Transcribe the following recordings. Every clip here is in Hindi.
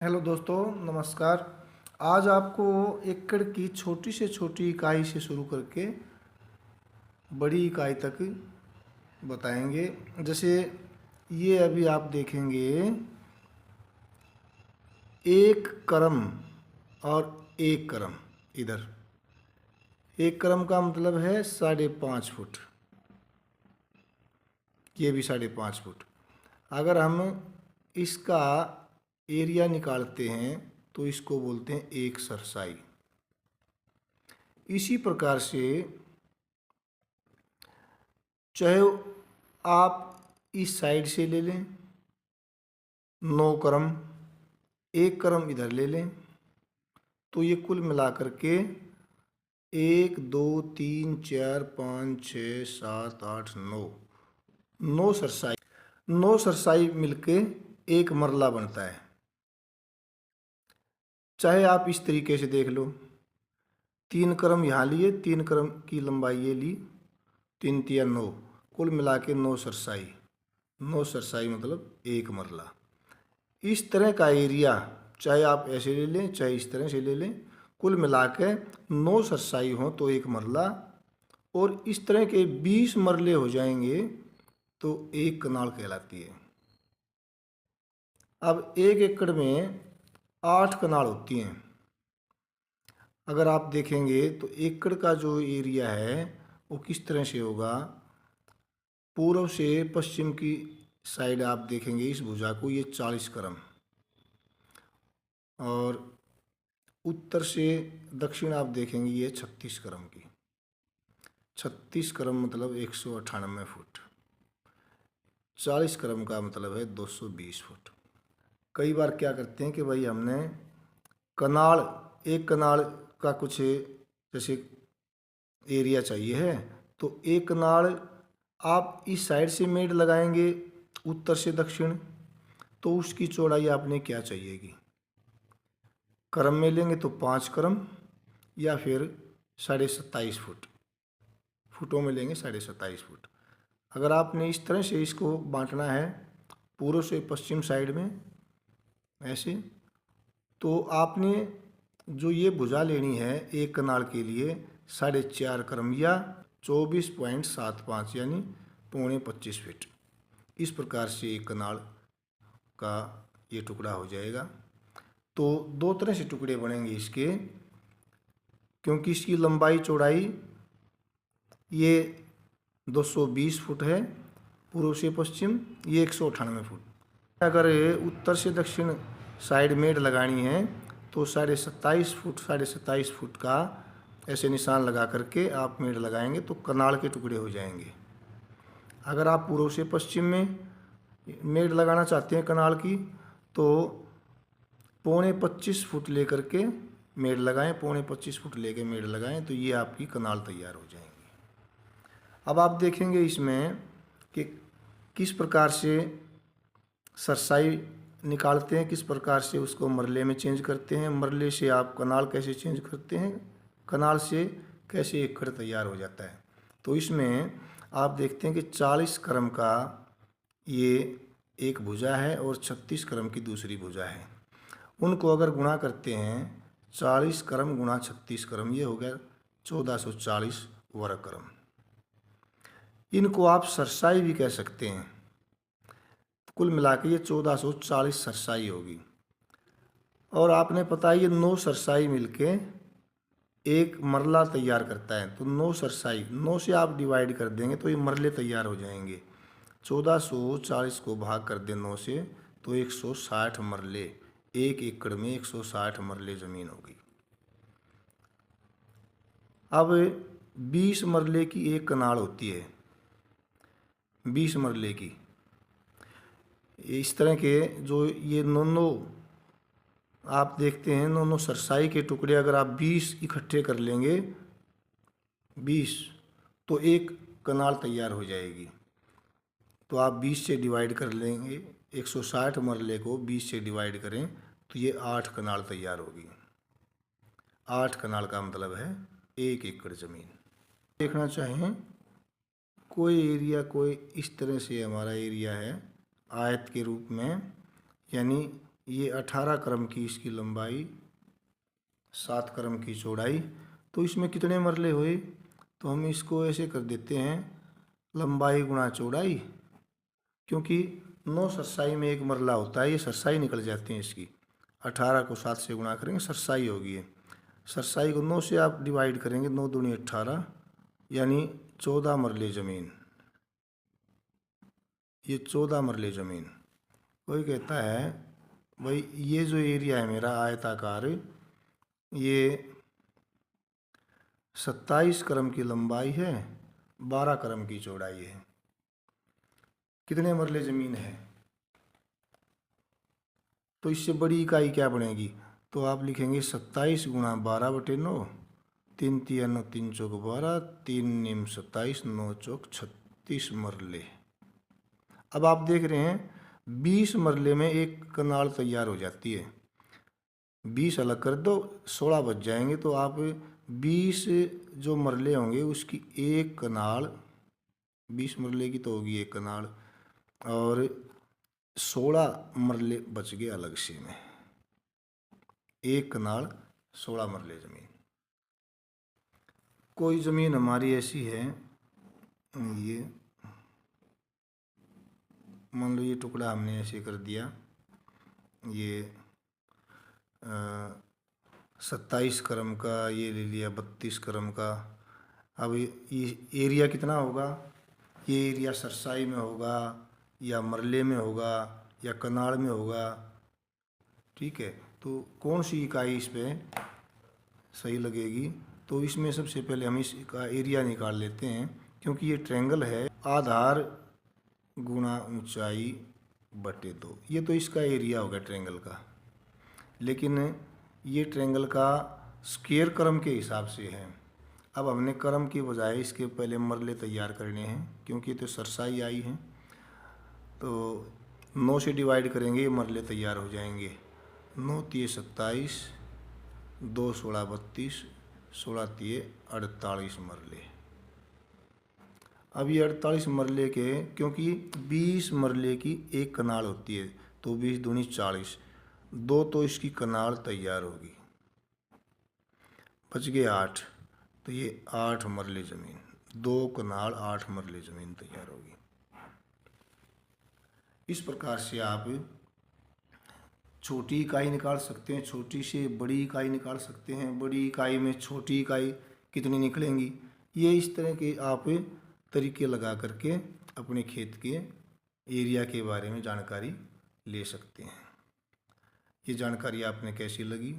हेलो दोस्तों, नमस्कार। आज आपको एकड़ की छोटी से छोटी इकाई से शुरू करके बड़ी इकाई तक बताएंगे। जैसे ये अभी आप देखेंगे, एक करम और एक करम। इधर एक करम का मतलब है 5.5 फुट, ये भी 5.5 फुट। अगर हम इसका एरिया निकालते हैं तो इसको बोलते हैं एक सरसाई। इसी प्रकार से चाहे आप इस साइड से ले लें 9 करम, एक करम इधर ले लें, तो ये कुल मिलाकर के 1 2 3 4 5 6 7 8 9, 9 सरसाई मिलके एक मरला बनता है। चाहे आप इस तरीके से देख लो, 3 करम यहाँ लिए, 3 करम की लंबाई ये ली, 3 3 9, कुल मिला के 9 सरसाई। 9 सरसाई मतलब एक मरला। इस तरह का एरिया चाहे आप ऐसे ले लें चाहे इस तरह से ले लें, कुल मिला के 9 सरसाई हों तो एक मरला, और इस तरह के 20 मरले हो जाएंगे तो एक कनाल कहलाती है। अब 1 एकड़ में 8 कनाल होती हैं। अगर आप देखेंगे तो एकड़ का जो एरिया है वो किस तरह से होगा, पूर्व से पश्चिम की साइड आप देखेंगे इस भुजा को, ये 40 करम, और उत्तर से दक्षिण आप देखेंगे ये 36 करम की। 36 करम मतलब 198 फुट। 40 करम का मतलब है 220 फुट। कई बार क्या करते हैं कि भाई हमने कनाल, एक कनाल का कुछ जैसे एरिया चाहिए है, तो एक कनाल आप इस साइड से मेड लगाएंगे उत्तर से दक्षिण, तो उसकी चौड़ाई आपने क्या चाहिएगी, करम में लेंगे तो 5 करम, या फिर 27.5 फुट, फुटों में लेंगे 27.5 फुट। अगर आपने इस तरह से इसको बांटना है पूर्व से पश्चिम साइड में ऐसे, तो आपने जो ये भुजा लेनी है एक कनाल के लिए 4.5 करम या 24.75 यानी 25.25 फीट। इस प्रकार से एक कनाल का ये टुकड़ा हो जाएगा। तो दो तरह से टुकड़े बनेंगे इसके, क्योंकि इसकी लंबाई चौड़ाई ये 220 फुट है पूर्व से पश्चिम, ये 198 फुट। अगर उत्तर से दक्षिण साइड मेड लगानी है तो 27.5 फुट, 27.5 फुट का ऐसे निशान लगा करके आप मेड लगाएंगे तो कनाल के टुकड़े हो जाएंगे। अगर आप पूर्व से पश्चिम में मेड लगाना चाहते हैं कनाल की, तो 25.25 फुट लेकर के मेड लगाएं, 25.25 फुट लेकर मेड लगाएं, तो ये आपकी कनाल तैयार हो जाएंगी। अब आप देखेंगे इसमें कि किस प्रकार से सरसाई निकालते हैं, किस प्रकार से उसको मरले में चेंज करते हैं, मरले से आप कनाल कैसे चेंज करते हैं, कनाल से कैसे एकड़ तैयार हो जाता है। तो इसमें आप देखते हैं कि 40 करम का ये एक भुजा है और 36 करम की दूसरी भुजा है। उनको अगर गुणा करते हैं 40 करम गुणा 36 करम, ये हो गया 1440 वर्ग करम। इनको आप सरसाई भी कह सकते हैं। कुल मिला के ये 1440 सरसाई होगी। और आपने पता है ये 9 सरसाई मिलके एक मरला तैयार करता है, तो 9 सरसाई 9 से आप डिवाइड कर देंगे तो ये मरले तैयार हो जाएंगे। 1440 को भाग कर दे 9 से तो 160 मरले, एक एकड़ में 160 मरले ज़मीन होगी। अब 20 मरले की एक कनाल होती है, 20 मरले की। इस तरह के जो ये 9 आप देखते हैं 9 सरसाई के टुकड़े अगर आप 20 इकट्ठे कर लेंगे 20, तो एक कनाल तैयार हो जाएगी। तो आप 20 से डिवाइड कर लेंगे, 160 मरले को 20 से डिवाइड करें तो ये 8 कनाल तैयार होगी। 8 कनाल का मतलब है 1 एकड़ ज़मीन। देखना चाहें कोई एरिया, कोई इस तरह से हमारा एरिया है आयत के रूप में, यानी ये 18 क्रम की इसकी लंबाई, 7 क्रम की चौड़ाई। तो इसमें कितने मरले हुए? तो हम इसको ऐसे कर देते हैं, लंबाई गुणा चौड़ाई, क्योंकि 9 सरसाई में एक मरला होता है, ये सरसाई निकल जाती है इसकी। 18 को 7 से गुणा करेंगे, सरसाई होगी ये। सरसाई को 9 से आप डिवाइड करेंगे, 9 दूनी 18, यानी 14 मरले ज़मीन। ये 14 मरले ज़मीन। कोई कहता है भाई ये जो एरिया है मेरा आयताकार, ये 27 क्रम की लंबाई है, 12 क्रम की चौड़ाई है, कितने मरले ज़मीन है? तो इससे बड़ी इकाई क्या बनेगी? तो आप लिखेंगे 27 गुणा 12/9, 3 तिया 9, 3 चौक 12, 3 निम 27, 9 चौक 36 मरले। अब आप देख रहे हैं 20 मरले में एक कनाल तैयार हो जाती है। 20 अलग कर दो, 16 बच जाएंगे। तो आप 20 जो मरले होंगे उसकी एक कनाल, 20 मरले की तो होगी एक कनाल, और 16 मरले बच गए अलग से में। एक कनाल 16 मरले ज़मीन। कोई ज़मीन हमारी ऐसी है, ये मान लो ये टुकड़ा हमने ऐसे कर दिया, ये 27 क्रम का, ये ले लिया 32 क्रम का। अब ये एरिया कितना होगा? ये एरिया सरसाई में होगा या मरले में होगा या कनाल में होगा, ठीक है। तो कौन सी इकाई इस पे सही लगेगी? तो इसमें सबसे पहले हम इसका एरिया निकाल लेते हैं, क्योंकि ये ट्रायंगल है। आधार गुणा ऊंचाई बटे 2, ये तो इसका एरिया होगा ट्रायंगल का। लेकिन ये ट्रायंगल का स्क्वायर क्रम के हिसाब से है। अब हमने क्रम के बजाय इसके पहले मरले तैयार करने हैं, क्योंकि तो सरसाई आई है। तो 9 से डिवाइड करेंगे, ये मरले तैयार हो जाएंगे। 9 तिये 27, 2 16 32, 16 तिये 48 मरले। अब ये 48 मरले के, क्योंकि 20 मरले की एक कनाल होती है, तो 20 दूनी 40, 2 तो इसकी कनाल तैयार होगी, बच गए 8। तो ये 8 मरले ज़मीन, 2 कनाल 8 मरले ज़मीन तैयार होगी। इस प्रकार से आप छोटी इकाई निकाल सकते हैं, छोटी से बड़ी इकाई निकाल सकते हैं, बड़ी इकाई में छोटी इकाई कितनी निकलेंगी, ये इस तरह के आप तरीके लगा करके अपने खेत के एरिया के बारे में जानकारी ले सकते हैं। ये जानकारी आपने कैसी लगी,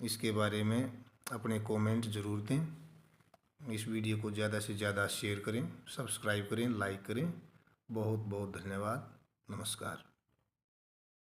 इसके बारे में अपने कमेंट ज़रूर दें। इस वीडियो को ज़्यादा से ज़्यादा शेयर करें, सब्सक्राइब करें, लाइक करें। बहुत बहुत धन्यवाद। नमस्कार।